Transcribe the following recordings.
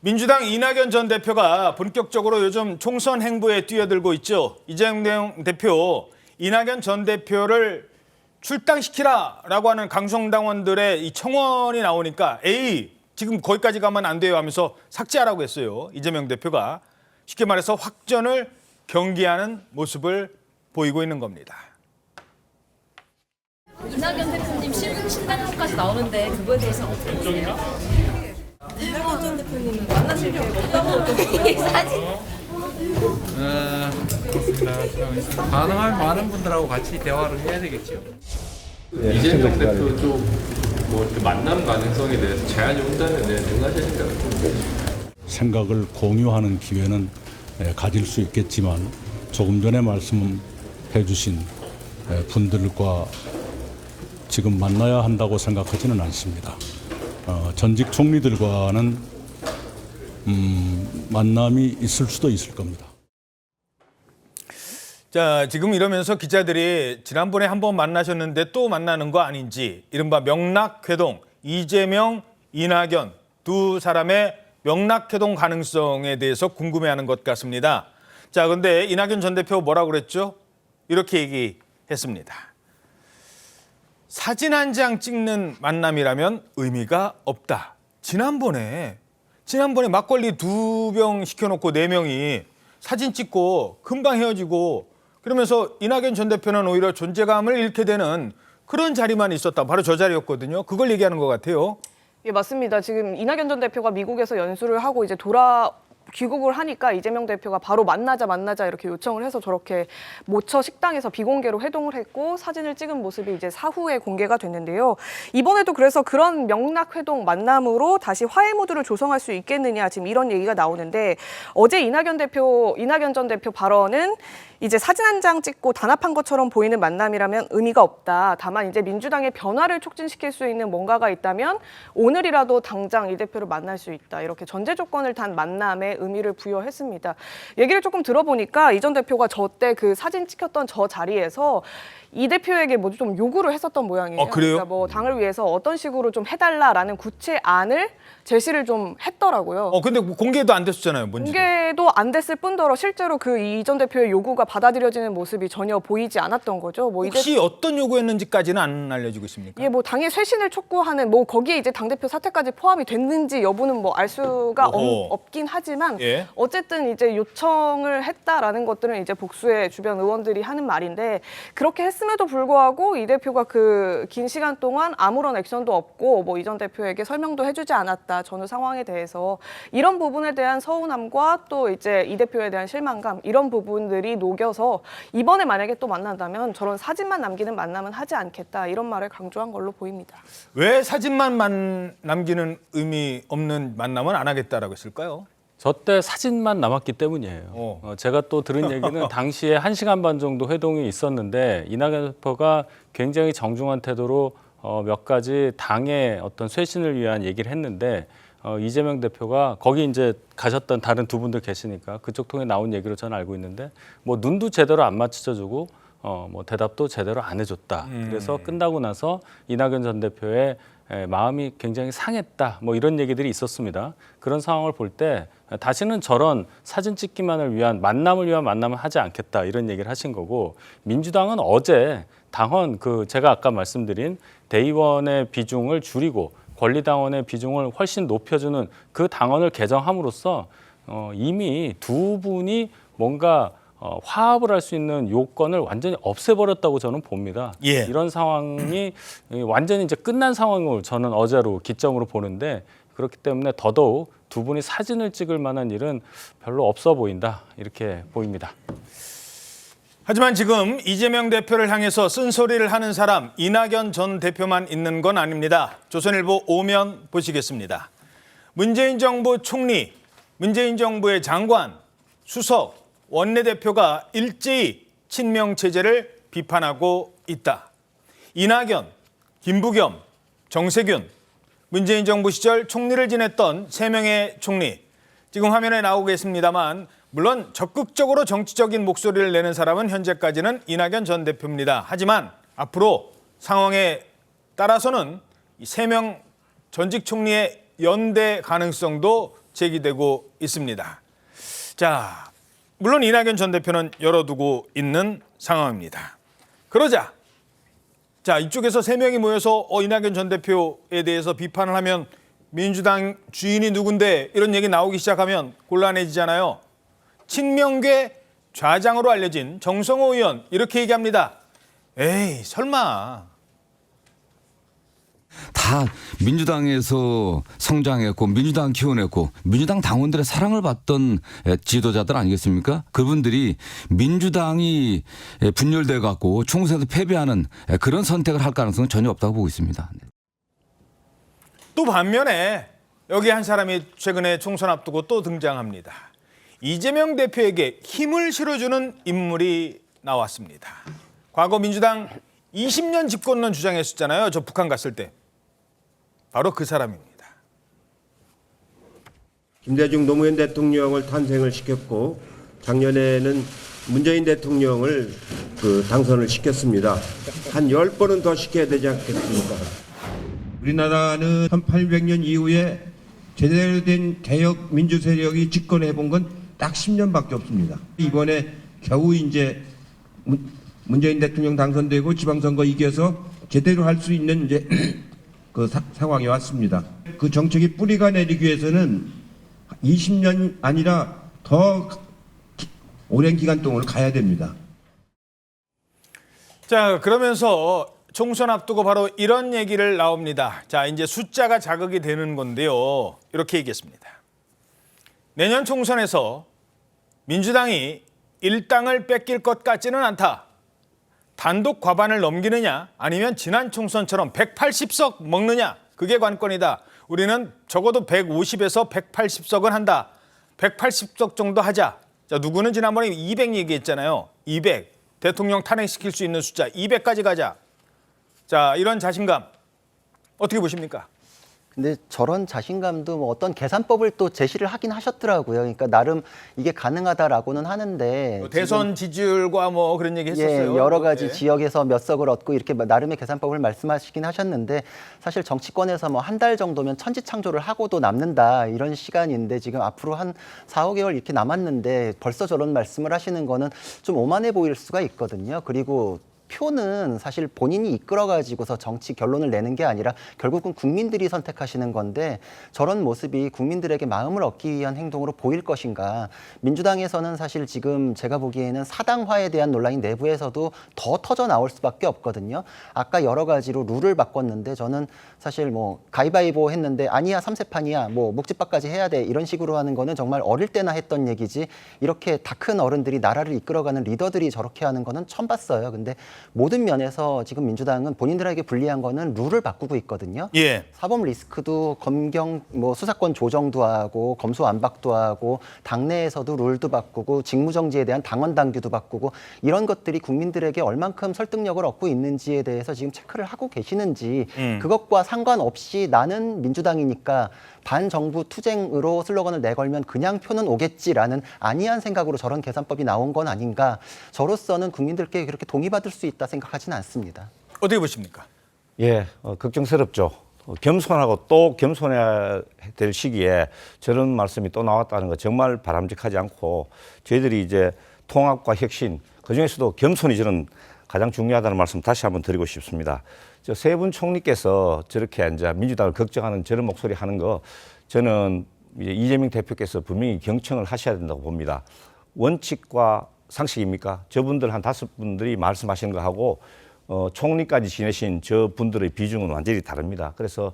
민주당 이낙연 전 대표가 본격적으로 요즘 총선 행보에 뛰어들고 있죠. 이재명 대표, 이낙연 전 대표를 출당시키라라고 하는 강성당원들의 이 청원이 나오니까 에이, 지금 거기까지 가면 안 돼요 하면서 삭제하라고 했어요. 이재명 대표가 쉽게 말해서 확전을 경계하는 모습을 보이고 있는 겁니다. 이낙연 대표님 신당까지 나오는데 그거에 대해서 어떻게 보세요? 이낙연 전 대표님은 만나실 때 없다고 사진? 그렇습니다. 가능한 많은 분들하고 같이 대화를 해야 되겠죠. 이재명 대표 쪽뭐 만남 가능성에 대해서 제안이 온다면 능하십니까? 생각을 공유하는 기회는 가질 수 있겠지만 조금 전에 말씀해 주신 분들과 지금 만나야 한다고 생각하지는 않습니다. 전직 총리들과는 만남이 있을 수도 있을 겁니다. 자, 지금 이러면서 기자들이 지난번에 한번 만나셨는데 또 만나는 거 아닌지, 이른바 명락회동, 이재명, 이낙연 두 사람의 명락회동 가능성에 대해서 궁금해하는 것 같습니다. 자, 근데 이낙연 전 대표 뭐라고 그랬죠? 이렇게 얘기했습니다. 사진 한 장 찍는 만남이라면 의미가 없다. 지난번에 막걸리 2병 시켜놓고 4명이 사진 찍고 금방 헤어지고 그러면서 이낙연 전 대표는 오히려 존재감을 잃게 되는 그런 자리만 있었다. 바로 저 자리였거든요. 그걸 얘기하는 것 같아요. 예, 맞습니다. 지금 이낙연 전 대표가 미국에서 연수를 하고 이제 귀국을 하니까 이재명 대표가 바로 만나자 이렇게 요청을 해서 저렇게 모처 식당에서 비공개로 회동을 했고 사진을 찍은 모습이 이제 사후에 공개가 됐는데요. 이번에도 그래서 그런 명락회동 만남으로 다시 화해 모드를 조성할 수 있겠느냐 지금 이런 얘기가 나오는데 어제 이낙연 전 대표 발언은 이제 사진 한 장 찍고 단합한 것처럼 보이는 만남이라면 의미가 없다. 다만 이제 민주당의 변화를 촉진시킬 수 있는 뭔가가 있다면 오늘이라도 당장 이 대표를 만날 수 있다. 이렇게 전제 조건을 단 만남에 의미를 부여했습니다. 얘기를 조금 들어보니까 이 전 대표가 저때 그 사진 찍혔던 저 자리에서 이 대표에게 뭐 좀 요구를 했었던 모양이에요. 그래요? 그러니까 뭐 당을 위해서 어떤 식으로 좀 해달라라는 구체안을 제시를 좀 했더라고요. 근데 뭐 공개도 안 됐었잖아요. 뭔지. 공개도 안 됐을 뿐더러 실제로 그 이 전 대표의 요구가 받아들여지는 모습이 전혀 보이지 않았던 거죠. 뭐 혹시 어떤 요구였는지까지는 안 알려지고 있습니까? 예, 뭐 당의 쇄신을 촉구하는 뭐 거기에 이제 당대표 사퇴까지 포함이 됐는지 여부는 뭐 알 수가 없긴 하지만 예. 어쨌든 이제 요청을 했다라는 것들은 이제 복수의 주변 의원들이 하는 말인데 그렇게 했음에도 불구하고 이 대표가 그 긴 시간 동안 아무런 액션도 없고 뭐 이 전 대표에게 설명도 해주지 않았다. 전후 상황에 대해서 이런 부분에 대한 서운함과 또 이제 이 대표에 대한 실망감 이런 부분들이 녹여서 이번에 만약에 또 만난다면 저런 사진만 남기는 만남은 하지 않겠다 이런 말을 강조한 걸로 보입니다. 왜 사진만 남기는 의미 없는 만남은 안 하겠다라고 했을까요? 저 때 사진만 남았기 때문이에요. 제가 또 들은 얘기는 당시에 1시간 반 정도 회동이 있었는데 이낙연 대표가 굉장히 정중한 태도로 몇 가지 당의 어떤 쇄신을 위한 얘기를 했는데 이재명 대표가 거기 이제 가셨던 다른 두 분들 계시니까 그쪽 통해 나온 얘기로 저는 알고 있는데 뭐 눈도 제대로 안 맞춰주고 뭐 대답도 제대로 안 해줬다. 그래서 끝나고 나서 이낙연 전 대표의 마음이 굉장히 상했다. 뭐 이런 얘기들이 있었습니다. 그런 상황을 볼 때 다시는 저런 사진 찍기만을 위한 만남을 하지 않겠다. 이런 얘기를 하신 거고 민주당은 어제 당헌 제가 아까 말씀드린 대의원의 비중을 줄이고 권리당원의 비중을 훨씬 높여주는 그 당헌을 개정함으로써 이미 두 분이 뭔가 화합을 할 수 있는 요건을 완전히 없애버렸다고 저는 봅니다. 예. 이런 상황이 완전히 이제 끝난 상황을 저는 어제로 기점으로 보는데 그렇기 때문에 더더욱 두 분이 사진을 찍을 만한 일은 별로 없어 보인다 이렇게 보입니다. 하지만 지금 이재명 대표를 향해서 쓴소리를 하는 사람 이낙연 전 대표만 있는 건 아닙니다. 조선일보 오면 보시겠습니다. 문재인 정부 총리, 문재인 정부의 장관, 수석, 원내대표가 일제히 친명체제를 비판하고 있다. 이낙연, 김부겸, 정세균, 문재인 정부 시절 총리를 지냈던 3명의 총리. 지금 화면에 나오고 계십니다만 물론 적극적으로 정치적인 목소리를 내는 사람은 현재까지는 이낙연 전 대표입니다. 하지만 앞으로 상황에 따라서는 이 3명 전직 총리의 연대 가능성도 제기되고 있습니다. 자, 물론 이낙연 전 대표는 열어두고 있는 상황입니다. 그러자 자, 이쪽에서 3명이 모여서 이낙연 전 대표에 대해서 비판을 하면 민주당 주인이 누군데 이런 얘기 나오기 시작하면 곤란해지잖아요. 친명계 좌장으로 알려진 정성호 의원 이렇게 얘기합니다. 에이, 설마. 다 민주당에서 성장했고 민주당 키워냈고 민주당 당원들의 사랑을 받던 지도자들 아니겠습니까? 그분들이 민주당이 분열돼 갖고 총선에서 패배하는 그런 선택을 할 가능성은 전혀 없다고 보고 있습니다. 또 반면에 여기 한 사람이 최근에 총선 앞두고 또 등장합니다. 이재명 대표에게 힘을 실어주는 인물이 나왔습니다. 과거 민주당 20년 집권론 주장했었잖아요. 저 북한 갔을 때. 바로 그 사람입니다. 김대중 노무현 대통령을 탄생을 시켰고 작년에는 문재인 대통령을 당선을 시켰습니다. 한 10번은 더 시켜야 되지 않겠습니까? 우리나라는 1800년 이후에 제대로 된 개혁 민주 세력이 집권해 본 건 딱 10년밖에 없습니다. 이번에 겨우 이제 문재인 대통령 당선되고 지방선거 이겨서 제대로 할 수 있는 이제 그 상황이 왔습니다. 그 정책이 뿌리가 내리기 위해서는 20년 아니라 더 오랜 기간 동안을 가야 됩니다. 자, 그러면서 총선 앞두고 바로 이런 얘기를 나옵니다. 자, 이제 숫자가 자극이 되는 건데요. 이렇게 얘기했습니다. 내년 총선에서 민주당이 일당을 뺏길 것 같지는 않다. 단독 과반을 넘기느냐 아니면 지난 총선처럼 180석 먹느냐 그게 관건이다. 우리는 적어도 150에서 180석은 한다. 180석 정도 하자. 자, 누구는 지난번에 200 얘기했잖아요. 200. 대통령 탄핵시킬 수 있는 숫자 200까지 가자. 자, 이런 자신감 어떻게 보십니까? 근데 저런 자신감도 뭐 어떤 계산법을 또 제시를 하긴 하셨더라고요. 그러니까 나름 이게 가능하다라고는 하는데 대선 지지율과 뭐 그런 얘기 했었어요. 예, 여러 가지 네. 지역에서 몇 석을 얻고 이렇게 나름의 계산법을 말씀하시긴 하셨는데 사실 정치권에서 뭐 한 달 정도면 천지창조를 하고도 남는다 이런 시간인데 지금 앞으로 한 4, 5개월 이렇게 남았는데 벌써 저런 말씀을 하시는 거는 좀 오만해 보일 수가 있거든요. 그리고 표는 사실 본인이 이끌어가지고서 정치 결론을 내는 게 아니라 결국은 국민들이 선택하시는 건데 저런 모습이 국민들에게 마음을 얻기 위한 행동으로 보일 것인가. 민주당에서는 사실 지금 제가 보기에는 사당화에 대한 논란이 내부에서도 더 터져 나올 수밖에 없거든요. 아까 여러 가지로 룰을 바꿨는데 저는 사실 뭐 가위바위보 했는데 아니야 3세판이야 뭐 묵집밥까지 해야 돼 이런 식으로 하는 거는 정말 어릴 때나 했던 얘기지 이렇게 다 큰 어른들이 나라를 이끌어가는 리더들이 저렇게 하는 거는 처음 봤어요. 근데 모든 면에서 지금 민주당은 본인들에게 불리한 거는 룰을 바꾸고 있거든요. 예. 사법 리스크도 검경 뭐 수사권 조정도 하고 검수완박도 하고 당내에서도 룰도 바꾸고 직무정지에 대한 당원 당규도 바꾸고 이런 것들이 국민들에게 얼만큼 설득력을 얻고 있는지에 대해서 지금 체크를 하고 계시는지 그것과 상관없이 나는 민주당이니까 반정부 투쟁으로 슬로건을 내걸면 그냥 표는 오겠지라는 안이한 생각으로 저런 계산법이 나온 건 아닌가. 저로서는 국민들께 그렇게 동의받을 수 있다 생각하지는 않습니다. 어떻게 보십니까? 예, 걱정스럽죠. 겸손하고 또 겸손해야 될 시기에 저런 말씀이 또 나왔다는 거 정말 바람직하지 않고 저희들이 이제 통합과 혁신 그중에서도 겸손이 저는 가장 중요하다는 말씀 다시 한번 드리고 싶습니다. 저 세 분 총리께서 저렇게 이제 민주당을 걱정하는 저런 목소리 하는 거 저는 이제 이재명 대표께서 분명히 경청을 하셔야 된다고 봅니다. 원칙과 상식입니까? 저분들 한 5분들이 말씀하시는 거 하고 총리까지 지내신 저 분들의 비중은 완전히 다릅니다. 그래서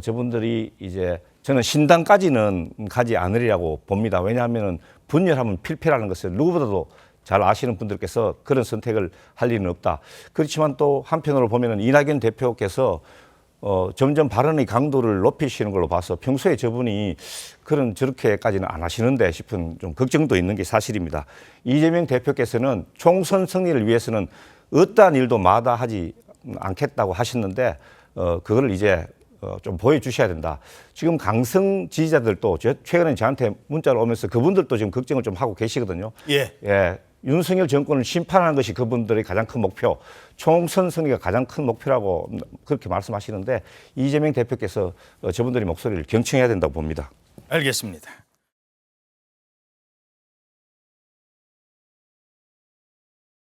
저분들이 이제 저는 신당까지는 가지 않으리라고 봅니다. 왜냐하면 분열하면 필패라는 것을 누구보다도 잘 아시는 분들께서 그런 선택을 할 일은 없다. 그렇지만 또 한편으로 보면은 이낙연 대표께서 점점 발언의 강도를 높이시는 걸로 봐서 평소에 저분이 저렇게까지는 안 하시는데 싶은 좀 걱정도 있는 게 사실입니다. 이재명 대표께서는 총선 승리를 위해서는 어떠한 일도 마다하지 않겠다고 하셨는데 그걸 이제 좀 보여주셔야 된다. 지금 강성 지지자들도 최근에 저한테 문자로 오면서 그분들도 지금 걱정을 좀 하고 계시거든요. 예. 윤석열 정권을 심판하는 것이 그분들의 가장 큰 목표, 총선 승리가 가장 큰 목표라고 그렇게 말씀하시는데 이재명 대표께서 저분들의 목소리를 경청해야 된다고 봅니다. 알겠습니다.